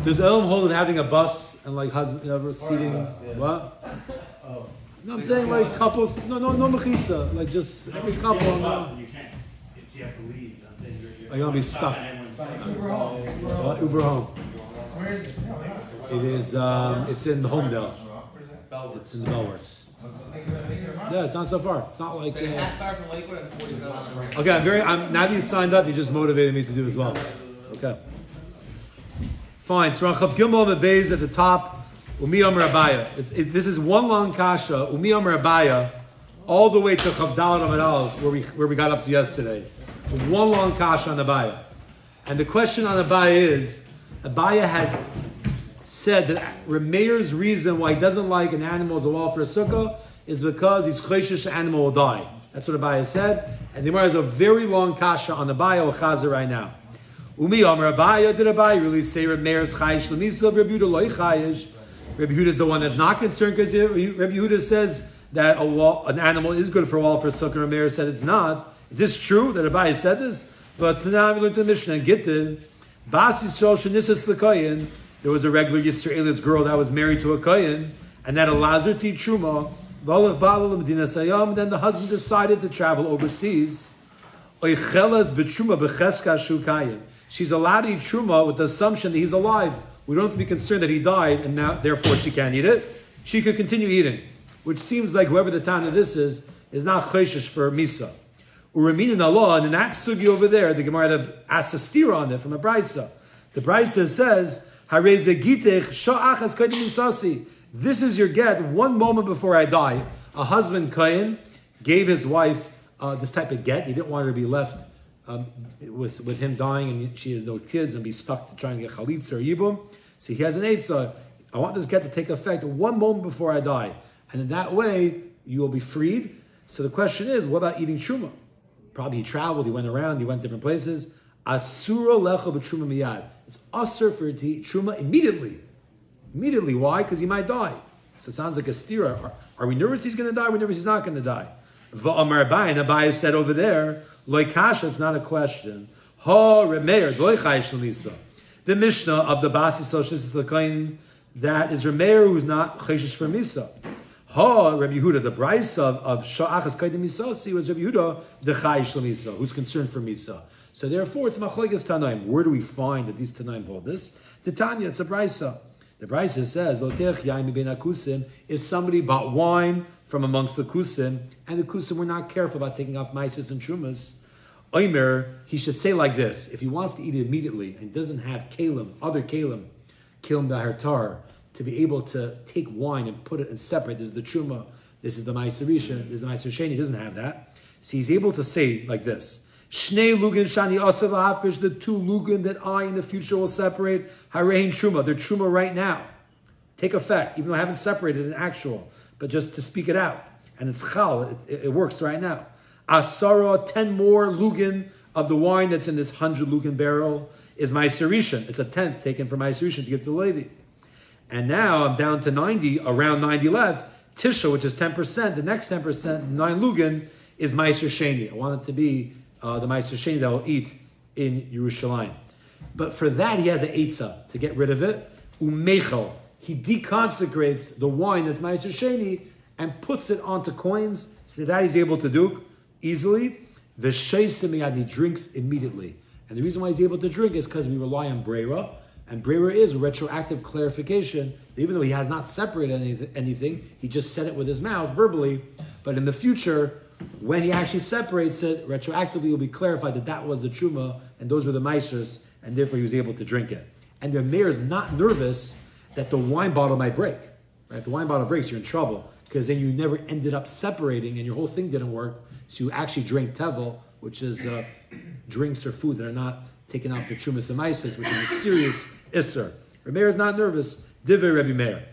Does Elam hold in having a bus and like husband, seating? What? Oh. No, I'm saying like couples. No mechitza. Like just every couple. You can't. If you have to leave, I'm saying You're gonna be stuck. Uber home. Uber home. Where is it? It is. It's in Homedale. It's in the Bellworks. Yeah, it's not so far. It's not like. So half hour from Lakewood and 40 minutes from Rankin. Okay, now that you signed up, you just motivated me to do as well. Okay. Fine. So Chav Gimel and Beis at the top. Umi Amar Abaya. This is one long kasha. Umi Amar Abaya, all the way to Chav Daled Amar Aleph, where we got up to yesterday. It's one long kasha on Abaya, and the question on Abaya is: Abaya has said that Rameir's reason why he doesn't like an animal as a wall for a sukkah is because he's chayshish animal will die. That's what Abaya said, and the Gemara has a very long kasha on Abaya or Chazer right now. Umi Amar Abaya, did Abaya really say Rameir's chayish l'misa? Rabbi Yehuda loy chayish. Rabbi Yehuda is the one that's not concerned because Rabbi Yehuda says that an animal is good for a wall for a sukkah. Rameir said it's not. Is this true that Abaya said this? But now we looked at the Mishnah and Gittin. Bas Yisrael shenisas l'koyin. There was a regular Yisraelis girl that was married to a koyin, and that allows her to eat truma. And then the husband decided to travel overseas. She's allowed to eat truma with the assumption that he's alive. We don't have to be concerned that he died, and now therefore she can't eat it. She could continue eating, which seems like whoever the Tana this is not chayshish for misa. Uramin in Allah, and in that sugi over there, the Gemara had asked a steer on it from a brisa. The brisa says, this is your get one moment before I die. A husband, Kayin, gave his wife this type of get. He didn't want her to be left with him dying and she had no kids and be stuck to try and get chalitza or yibum. So he has an eitzah. I want this get to take effect one moment before I die. And in that way, you will be freed. So the question is, what about eating truma? Probably he traveled, he went around, he went different places. Asura lecha b'truma miyad. It's asur for it to eat truma immediately. Immediately. Why? Because he might die. So it sounds like a stira. Are we nervous he's going to die? Are we nervous he's not going to die? Va'amar Abai, and Abai said over there, loy kasha, it's not a question. Ha remeir, loy chayish l'misa. The Mishnah of the Basi Soshis Lakain, that is Remeir who's not chayish for misa. Ha Rabbi Yehuda, the Bryce of Sha'achas Kaidim Misasi was Rabbi Yehuda, the chayish l'misa, who's concerned for misa. So therefore, it's Machlekes Tanaim. Where do we find that these Tanaim hold this? The Tanya, it's a Brisa. The Brisa says, if somebody bought wine from amongst the Kusim, and the Kusim were not careful about taking off Maisis and Trumas, Oimer, he should say like this, if he wants to eat it immediately, and doesn't have other Kalim Dahartar, to be able to take wine and put it and separate, this is the Truma, this is the Maiser Rishon, this is the Maiser Sheni, he doesn't have that. So he's able to say like this, Shnei Lugan Shani Asav Hafish, the two Lugan that I in the future will separate, Harein Truma, they're Truma right now. Take effect, even though I haven't separated an actual, but just to speak it out. And it's Chal, it works right now. Asara, 10 more Lugan of the wine that's in this 100 Lugan barrel is Maiser Rishon. It's a 10th taken from Maiser Rishon to give to the Levi. And now I'm down to 90, around 90 left. Tisha, which is 10%, the next 10%, 9 Lugan, is Maiser Sheni. I want it to be the Maiser Sheni that will eat in Yerushalayim. But for that, he has an Eitzah to get rid of it. Umechel. He deconsecrates the wine that's Maiser Sheni and puts it onto coins, so that he's able to do easily. He drinks immediately. And the reason why he's able to drink is because we rely on Breira. And Breira is a retroactive clarification. Even though he has not separated anything, he just said it with his mouth verbally. But in the future, when he actually separates it, retroactively it will be clarified that that was the Truma, and those were the Maisers, and therefore he was able to drink it. And the mayor is not nervous that the wine bottle might break. Right? If the wine bottle breaks, you're in trouble, because then you never ended up separating, and your whole thing didn't work. So you actually drank tevel, which is drinks or food that are not taken off the Trumas and Maises, which is a serious isser. Rabbi Meir is not nervous. Divrei Rabbi Meir.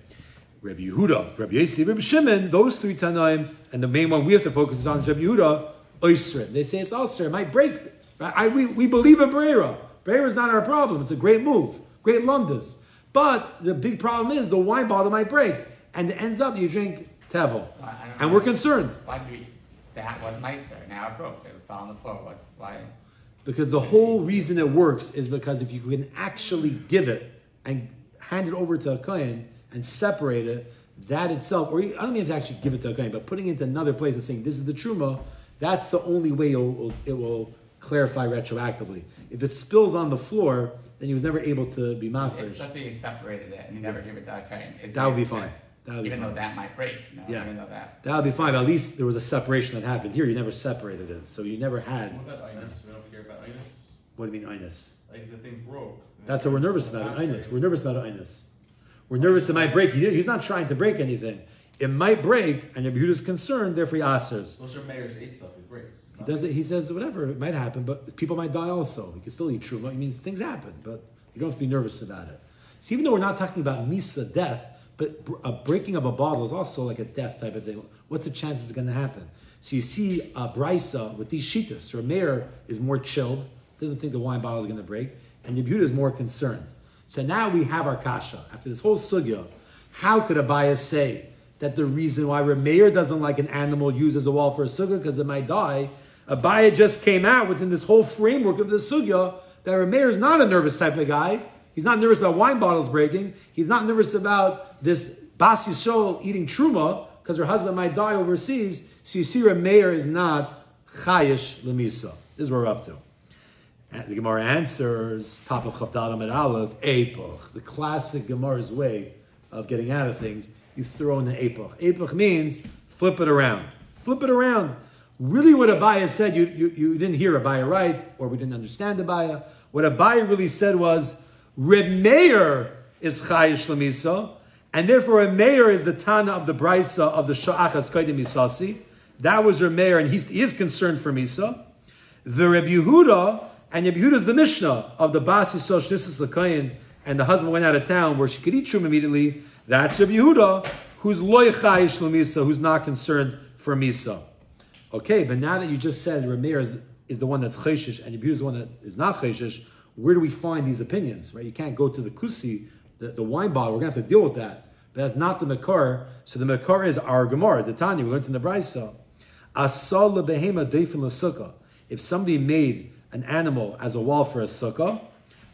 Rabbi Yehuda, Rabbi Yossi, Rabbi Shimon, those three Tanaim, and the main one we have to focus on is Rabbi Yehuda, Oisrin. They say it's Osir, it might break. We believe in Breira. Breira is not our problem. It's a great move, great lumdus. But the big problem is the wine bottle might break, and it ends up you drink tevel. And we're concerned. Why do we, that was nicer, now it broke, it fell on the floor, why? Because the whole reason it works is because if you can actually give it and hand it over to a kohen and separate it, that itself, or I don't mean to actually give it to a kohen, but putting it into another place and saying this is the truma, that's the only way it will clarify retroactively. If it spills on the floor, then he was never able to be mafresh. Let's say you separated it and you never give it to a kohen. That would be fine. That would be Even fine. though that might break. Yeah. Even though that. That would be fine. At least there was a separation that happened. Here, you never separated it, so you never had. What about Inus? We don't care about Inus. What do you mean, Inus? Like the thing broke. That's what we're nervous about. Inus. We're nervous about Inus. We're nervous it might break. He's not trying to break anything. It might break, and Rabbi Yehuda's concerned. Therefore, he asers. Those are Mayor's 8 stuff. It breaks. He does it. He says whatever. It might happen, but people might die also. He can still eat truma. It means things happen, but you don't have to be nervous about it. So even though we're not talking about misa, death, but a breaking of a bottle is also like a death type of thing. What's the chances it's going to happen? So you see a brisa with these shitas. Rameir is more chilled, doesn't think the wine bottle is going to break, and Yehuda is more concerned. So now we have our kasha. After this whole sugya, how could Abaya say that the reason why Rameir doesn't like an animal used as a wall for a sugya because it might die? Abaya just came out within this whole framework of the sugya that Rameir is not a nervous type of guy. He's not nervous about wine bottles breaking. He's not nervous about this Bas Yisrael eating truma because her husband might die overseas. So you see, Rameir is not chayish lemisa. This is where we're up to. And the Gemara answers, top of Chavdal Amid Aleph, epoch. The classic Gemara's way of getting out of things, you throw in the epoch. Epoch means flip it around. Flip it around. Really what Abaya said, you didn't hear Abaya right, or we didn't understand Abaya. What Abaya really said was, Reb Meir is chayish lemisa, and therefore Reb Meir is the Tana of the Brisa of the Sha'achas Kaidim Misasi. That was Reb Meir, and he is concerned for Misa. The Reb Yehuda, and Reb Yehuda is the Mishnah of the Bas Yisrael Shnisas L'Kayin, and the husband went out of town where she could eat shum immediately. That's Reb Yehuda, who's loy chayish lemisa, who's not concerned for Misa. Okay, but now that you just said Reb Meir is the one that's chayshish, and Reb Yehuda is the one that is not chayshish, where do we find these opinions, right? You can't go to the kusi, the wine bottle. We're going to have to deal with that. But that's not the Makar. So the Makar is our Gemara, the Tanya. We learned in the Brisa. Asal lebehema deifin l'sukkah. If somebody made an animal as a wall for a sukkah,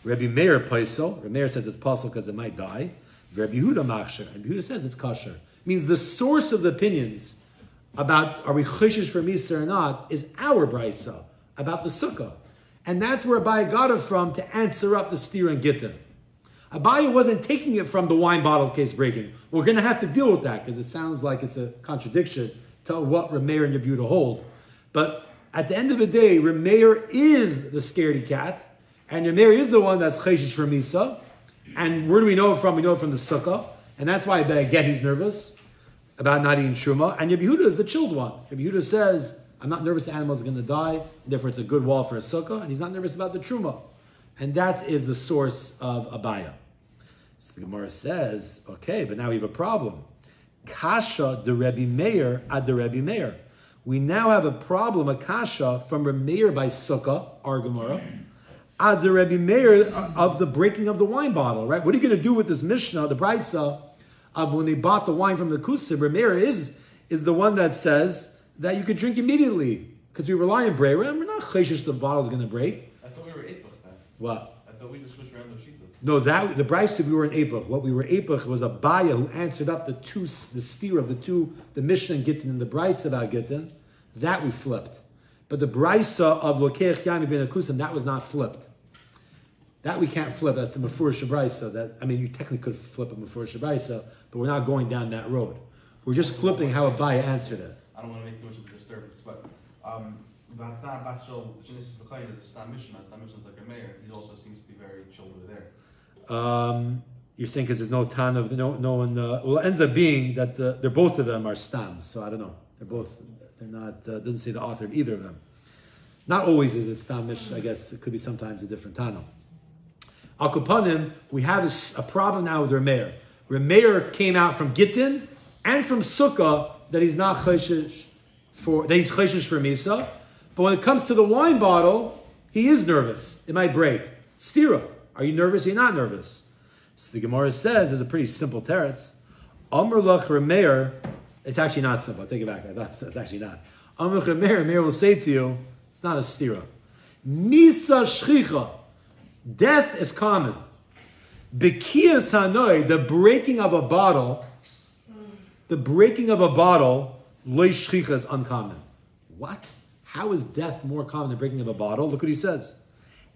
Rabbi Meir paisel. Rabbi Meir says it's possible because it might die. Rabbi Yehuda machsher. And Yehuda says it's kosher. Means the source of the opinions about are we chayshish for misa or not is our Brisa about the sukkah. And that's where Abaye got it from to answer up the steer and gittin. Abaye wasn't taking it from the wine bottle case breaking. We're going to have to deal with that because it sounds like it's a contradiction to what Rameir and Yehuda hold. But at the end of the day, Rameir is the scaredy cat, and Rameir is the one that's chayshish for misa. And where do we know it from? We know it from the sukkah, and that's why again he's nervous about not eating truma. And Yehuda is the chilled one. Yehuda says, I'm not nervous the animal is going to die, and therefore it's a good wall for a sukkah, and he's not nervous about the truma. And that is the source of Abaya. So the Gemara says, okay, but now we have a problem. Kasha de Rebbe Meir ad de Rebbe Meir. We now have a problem, a kasha from Rebbe Meir by sukkah, our Gemara, ad de Rebbe Meir of the breaking of the wine bottle, right? What are you going to do with this Mishnah, the Brisa, of when they bought the wine from the Kusib? Rebbe Meir is the one that says that you could drink immediately because we rely on Breira, and we're not chayshish the bottle's going to break. I thought we were 8 then. What? I thought we just switched around the sheet. No, that the Brisa we were in Epoch. What we were Epoch was a Baya who answered up the steer of the Mishnah and Gittin and the Brisa about Gittin. That we flipped. But the Brisa of Lokeach Yami ben Akusim, that was not flipped. That we can't flip. That's a Mefurish Brisa. You technically could flip a Mefurish Brisa, but we're not going down that road. We're just flipping how Abaya answered it. I don't want to make too much of a disturbance, but V'hatna Basel Genesis L'Kayin, the Stam Mishnah is like a mayor. He also seems to be very chilled over there. You're saying because there's no ton of no one. Well, it ends up being that they're both of them are stams. So I don't know. They're not. Doesn't say the author of either of them. Not always is it stamish. I guess it could be sometimes a different tano. Al Kupanim, we have a problem now with Rameir. Rameir came out from Gittin and from Sukkah that he's not chayshish for Misa. But when it comes to the wine bottle, he is nervous. It might break. Stira. Are you nervous? Are you not nervous? So the Gemara says, is a pretty simple teretz. Amr lach Rameir, it's actually not simple. I take it back. It's actually not. Amr lach Rameir, Rameir will say to you, it's not a stira. Misa shchicha. Death is common. Bekiyas hanoi, the breaking of a bottle, loy shchicha is uncommon. What? How is death more common than breaking of a bottle? Look what he says.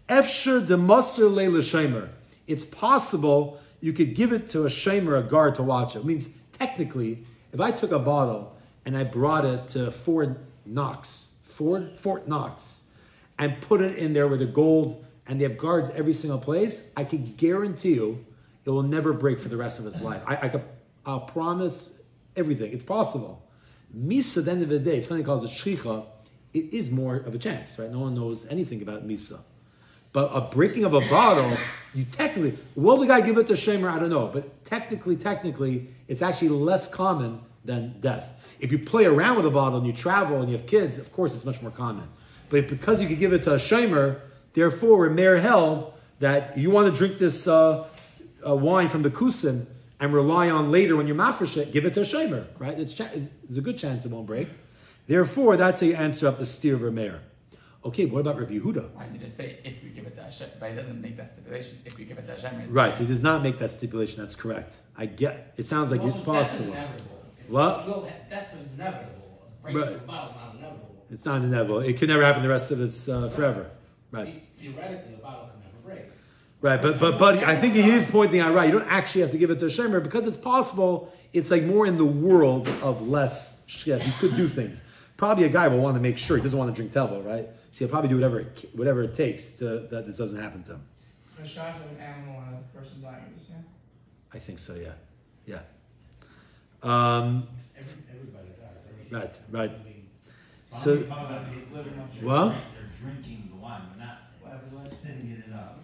Efshir de maser leila shemer. It's possible you could give it to a shemer, a guard, to watch it. It means, technically, if I took a bottle and I brought it to Fort Knox, and put it in there with the gold, and they have guards every single place, I can guarantee you it will never break for the rest of its life. I'll promise everything. It's possible. Misa, at the end of the day, it's funny calls it shchicha, it is more of a chance, right? No one knows anything about Misa. But a breaking of a bottle, you technically, will the guy give it to Shemer? I don't know. But technically, it's actually less common than death. If you play around with a bottle and you travel and you have kids, of course it's much more common. But because you could give it to a Shemer, therefore, Meir held that you want to drink this wine from the Kusim and rely on later when you're mafresh it, give it to a Shemer, right? It's a good chance it won't break. Therefore, that's how you answer up the steer of Meir. Okay, but what about Rabbi Yehuda? Why does he just say if you give it to Hashem? But he doesn't make that stipulation. If you give it to Hashem, Right, he does not make that stipulation. That's correct. I get. It sounds like it's possible. What? Death is inevitable. Right. Breaking the bottle's not inevitable. It's not inevitable. It could never happen the rest of its forever. Right. Theoretically, a bottle can never break. Right, but I think he is pointing out right. You don't actually have to give it to a shemer because it's possible. It's like more in the world of less shchef. He could do things. Probably a guy will want to make sure he doesn't want to drink tevel, right? So he'll probably do whatever it takes that this doesn't happen to him. A shot of an animal and a person dying is the same. I think so. Yeah. Everybody dies. Right. I mean, So what? They're drinking the wine, but not sitting it up.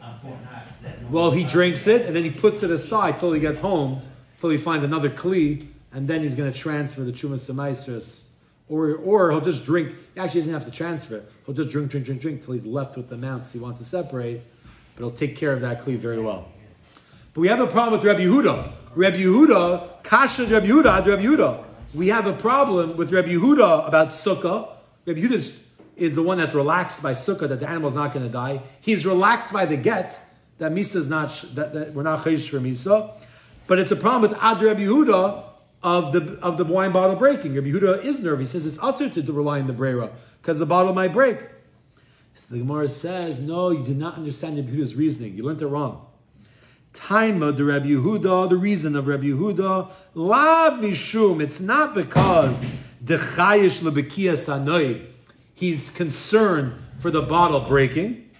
On Fort Knox. Well, he drinks it and then he puts it aside till he gets home, till he finds another kli, and then he's going to transfer the Trumas Semaisris. Or he'll just drink. He actually doesn't have to transfer it. He'll just drink till he's left with the amounts he wants to separate, but he'll take care of that kli very well. But we have a problem with Rabbi Yehuda. Kasha Rabbi Yehuda. We have a problem with Rabbi Yehuda about Sukkah. Rabbi Yehuda is the one that's relaxed by Sukkah, that the animal's not going to die. He's relaxed by the get, that Misa is not, that we're not chayish for Misa. But it's a problem with Ad Rabbi Yehuda of the wine bottle breaking. Rabbi Yehuda is nervous. He says it's usher to rely on the brera, because the bottle might break. So the Gemara says, no, you did not understand Rabbi Yehuda's reasoning. You learned it wrong. Time of the Rabbi Yehuda, the reason of Rabbi Yehuda, lav mishum. It's not because the chayish lebekia sanoid, he's concerned for the bottle breaking.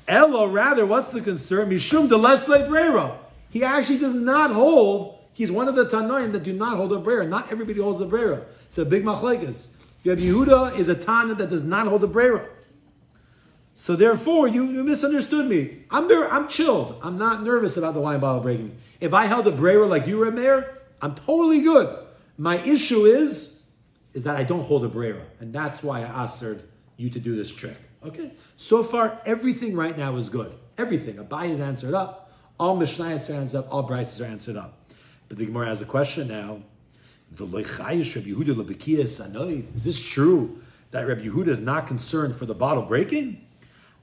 Ella, rather, what's the concern? Mishum de lesle brera. He actually does not hold. He's one of the tanoim that do not hold a brera. Not everybody holds a brera. It's a big machlekes. Rabbi Yehuda is a tana that does not hold a brera. So therefore, you misunderstood me. I'm chilled. I'm not nervous about the wine bottle breaking. If I held a brera like you, Rameir, I'm totally good. My issue is that I don't hold a brera, and that's why I asked you to do this trick. Okay. So far, everything right now is good. Everything. Abai is answered up. All Mishnayos are answered up. All Brises are answered up. But the Gemara has a question now. Is this true that Rabbi Yehuda is not concerned for the bottle breaking?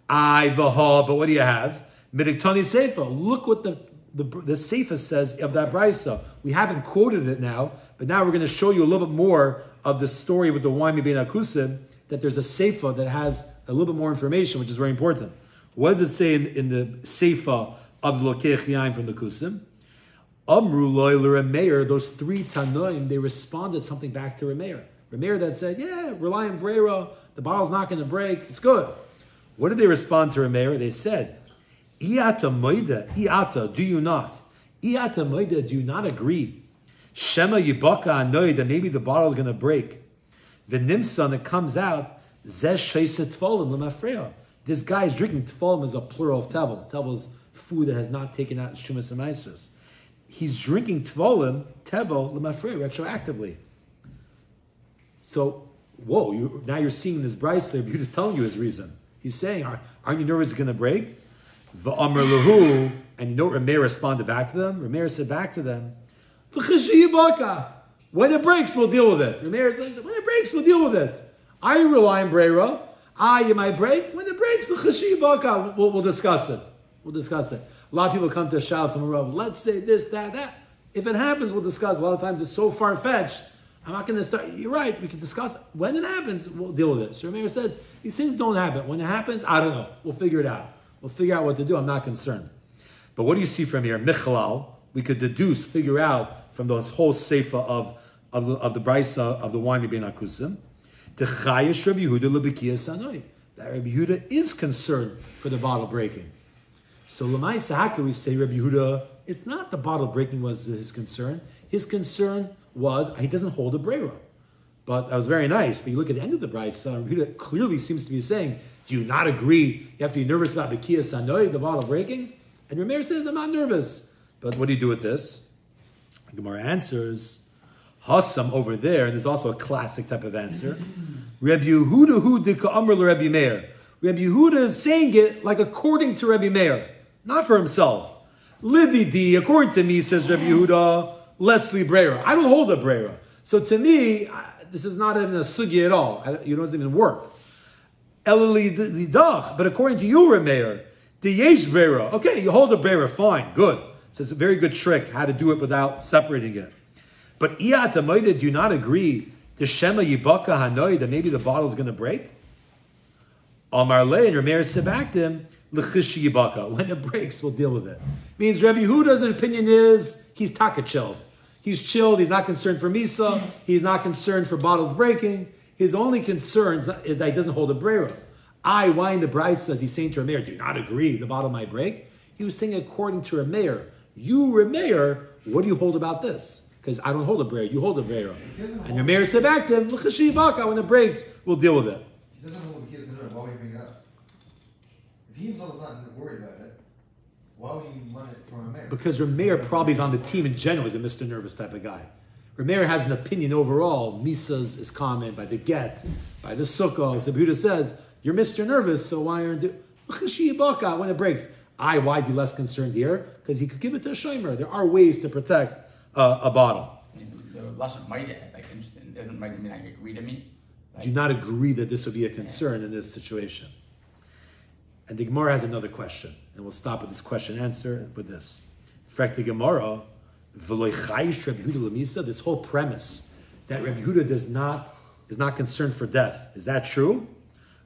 But what do you have? Midiktani Seifa. Look what the Seifa says of that brisa. We haven't quoted it now, but now we're going to show you a little bit more of the story with the wine Mibin Akusim, that there's a Seifa that has a little bit more information, which is very important. What does it say in the Seifa of the Lokech Yain from the Kusim? Amru loy l'Rameir, those three Tanoim, they responded something back to Rameir. Rameir that said, yeah, rely on brera, the bottle's not going to break, it's good. What did they respond to Rameir? They said, Iata moida, do you not? Iata moida, do you not agree? Shema yibaka anoy, that maybe the bottle is going to break. V'nimsa, and it comes out, Zeh sheiset tfolim l'mafreya. This guy is drinking tfolim is a plural of tevel. Tevel is food that has not taken out shumas and maestros. He's drinking tevel l'mafreya retroactively. So, now you're seeing this Bryce there, but he's telling you his reason. He's saying, aren't you nervous it's going to break? V'amr lahu, and you know what Rameir responded back to them? Rameir said back to them, when it breaks, we'll deal with it. Rameir says, when it breaks, we'll deal with it. I rely on brera. You might break. When it breaks, we'll discuss it. A lot of people come to shout from a Rav, let's say this, that. If it happens, we'll discuss. A lot of times it's so far-fetched. I'm not going to start. You're right. We can discuss. When it happens, we'll deal with it. So Rameir says, these things don't happen. When it happens, I don't know. We'll figure it out. We'll figure out what to do. I'm not concerned. But what do you see from here? Michalal, we could figure out from this whole seifa of the brisa of the wine being akusim. The chayish Rabbi Yehuda lebekiyas sanoi. That Rabbi Yehuda is concerned for the bottle breaking. So L'maisa, how can we say Rabbi Yehuda? It's not the bottle breaking was his concern. His concern was he doesn't hold a brera. But that was very nice. But you look at the end of the brisa, Rabbi Yehuda clearly seems to be saying, do you not agree? You have to be nervous about bekiyas sanoi, the bottle breaking. And Rameir says, I'm not nervous. But what do you do with this? The Gemara answers, Hassam over there, and there's also a classic type of answer. Rabbi Yehuda hu dika amr Rabbi Meir. Rabbi Yehuda is saying it like according to Rabbi Meir, not for himself. Lididi, according to me, says Rabbi Yehuda, Leslie Brera. I don't hold a Brera. So to me, this is not even a sugya at all. It doesn't even work. Elili lidach, but according to you, Rabbi Meir, the yesh Brera. Okay, you hold a Brera, fine, good. So it's a very good trick how to do it without separating it. But iyat amoida, do you not agree the shema yibaka hanoi that maybe the bottle is going to break? Amar le and Rameir said back to him, l'chishi yibaka. When it breaks, we'll deal with it. Means Rabbi Yehuda's opinion is he's taka chilled. He's chilled. He's not concerned for misa. He's not concerned for bottles breaking. His only concern is that he doesn't hold a brera. Why in the Bryce says he's saying to Rameir, do you not agree the bottle might break? He was saying according to Rameir. You, Rameir, what do you hold about this? Because I don't hold a brera, you hold a brera. And Rameir said back to him, l'chishi yibaka, when it breaks, we'll deal with it. He doesn't hold the kids in there, why would he bring it up? If he himself is not worried about it, why would he want it from Rameir? Because Rameir probably is on the team in general, is a Mr. Nervous type of guy. Rameir has an opinion overall. Misa's is common by the get, by the sukkah. So Yehuda says, you're Mr. Nervous, so why aren't you? L'chishi yibaka, when it breaks. Why is he less concerned here? Because he could give it to a shomer. There are ways to protect a bottle. The Lashon Maida is like interesting. Doesn't Maida mean like agree to me? Like, Do not agree that this would be a concern in this situation. And the Gemara has another question, and we'll stop with this question answer with this. In fact, the Gemara, V'loi chayish Rabbi Yehuda l'misa, this whole premise that Rabbi Yehuda is not concerned for death. Is that true?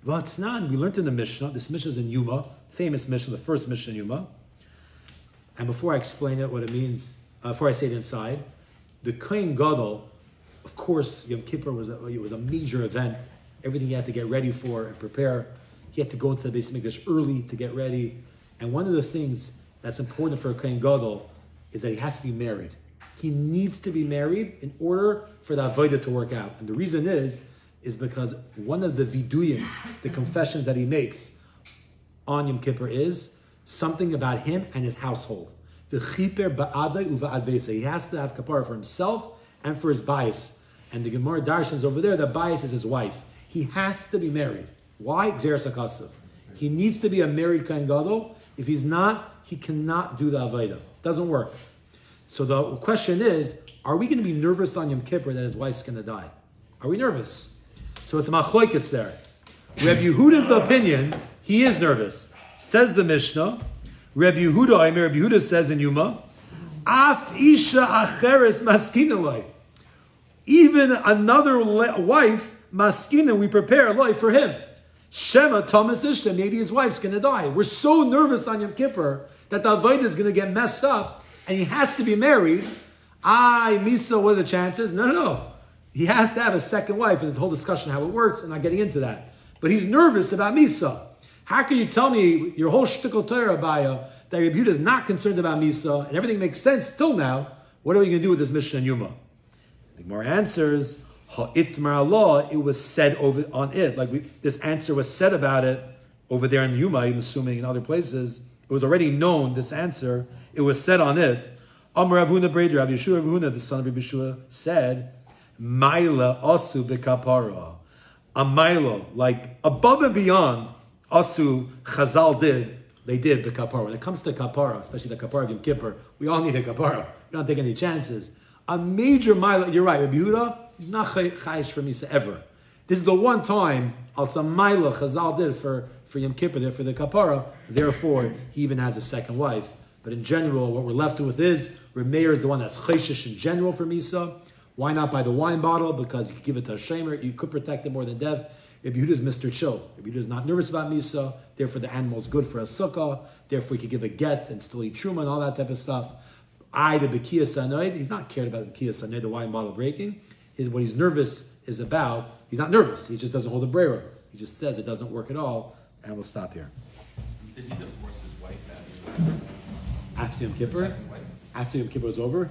Well, it's not. We learned in the Mishnah. This Mishnah is in Yuma, famous Mishnah, the first Mishnah in Yuma. And before I explain it, what it means, before I say it inside, the Kohen Gadol, of course, Yom Kippur was a major event. Everything he had to get ready for and prepare. He had to go into the Beis Mikdash early to get ready. And one of the things that's important for a Kohen Gadol is that he has to be married. He needs to be married in order for the avodah to work out. And the reason is because one of the viduyim, the confessions that he makes on Yom Kippur is something about him and his household. The chiper ba'adai uva'ad beisa. He has to have kapara for himself and for his bias. And the Gemara Darshans over there, the bias is his wife. He has to be married. Why? Gzeras HaKasav. He needs to be a married Kohen Gadol. If he's not, he cannot do the avodah. Doesn't work. So the question is, are we going to be nervous on Yom Kippur that his wife's going to die? Are we nervous? So it's a machloikis there. Rabbi Yehuda's the opinion, he is nervous. Says the Mishnah, Rabbi Yehuda says in Yuma, Af isha acheres maskinalai. Even another wife, maskina, we prepare a life for him. Shema Thomas Ishta, maybe his wife's going to die. We're so nervous on Yom Kippur that the avodah is going to get messed up and he has to be married. Misa, what are the chances? No. He has to have a second wife, and this whole discussion how it works, and I'm not getting into that. But he's nervous about Misa. How can you tell me your whole shtickle Torah bio that Rabbi Yehuda is not concerned about Misa, and everything makes sense till now? What are we going to do with this Mishnah and Yuma? The Gemara answers, Ha'itmar Allah, it was said over on it. This answer was said about it over there in Yuma, I'm assuming in other places. It was already known, this answer. It was said on it. Amar Rav Huna Breder, Rabbi Yeshua Rav Huna, the son of Rabbi Yeshua, said, Maila asu bekapara. A maila, like above and beyond, asu Chazal did, they did bekapara. When it comes to kapara, especially the kapara of Yom Kippur, we all need a kapara. We don't take any chances. A major maila, you're right, Rabbi Yehuda, he's not chayish for Misa ever. This is the one time, also maila Chazal did for Yom Kippur, for the kapara, therefore he even has a second wife. But in general, what we're left with is Reb Meir is the one that's chayshish in general for Misa. Why not by the wine bottle? Because you could give it to a shamer, you could protect it more than death. Rabbi Yehuda is Mr. Chill. Rabbi Yehuda is not nervous about Misa, therefore the animal is good for a sukkah, therefore he could give a get and still eat truma and all that type of stuff. The Bekiya Sanoid, he's not cared about the Bekiya Sanoid, the wine bottle breaking. What he's nervous is about, he's not nervous, he just doesn't hold a brera. He just says it doesn't work at all, and we'll stop here. Did he divorce his wife after After Yom Kippur? second wife? After Yom Kippur was over,